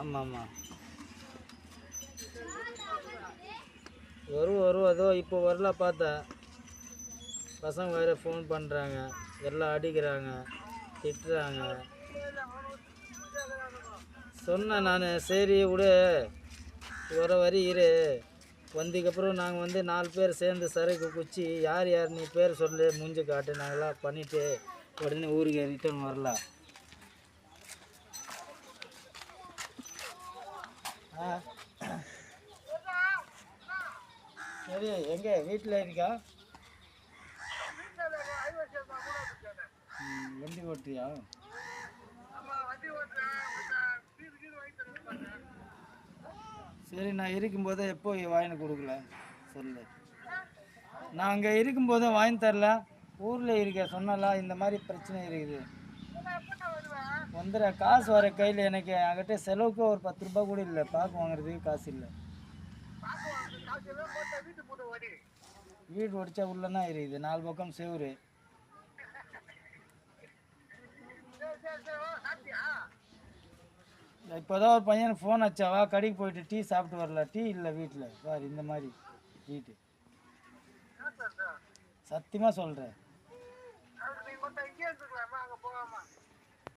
ஆமாம் ஆமாம் வரும் அதோ இப்போ வரல பார்த்தேன். பசங்க வேறு ஃபோன் பண்ணுறாங்க, எல்லாம் அடிக்கிறாங்க, திட்டுறாங்க. சொன்னேன் நான், சரி விடு, வர வரி இரு, வந்ததுக்கப்புறம் நாங்கள் வந்து 4 பேர் சேர்ந்து சரக்கு குச்சி யார் யார் நீ பேர் சொல்லு, மூஞ்சி காட்டு, நாங்களாம் பண்ணிவிட்டு உடனே ஊருக்கு ரிட்டர்ன் வரலாம். சரி, எங்கே வீட்டில் இருக்கா? வண்டி ஓட்டுறியா? சரி, நான் இருக்கும்போதே எப்போ வாங்கி கொடுக்கல சொல்லு. நான் அங்கே இருக்கும்போதே வாங்கி தரல, ஊரில் இருக்க சொன்னலாம் இந்த மாதிரி பிரச்சனை இருக்குது. வந்துடுற காசு வர கையில் எனக்கு என்கிட்ட செலவுக்கு ஒரு 10 ரூபா கூட இல்லை, பாக்கு வாங்குறதுக்கு காசு இல்லை. வீடு ஒடிச்சா உள்ளனா இருக்குது, 4 பக்கம் செவுரு. இப்போதான் ஒரு பையனுக்கு ஃபோன் வச்சாவா, கடைக்கு போயிட்டு டீ சாப்பிட்டு வரல, டீ இல்லை வீட்டில் சார். இந்த மாதிரி வீட்டு சத்தியமாக சொல்கிறேன்.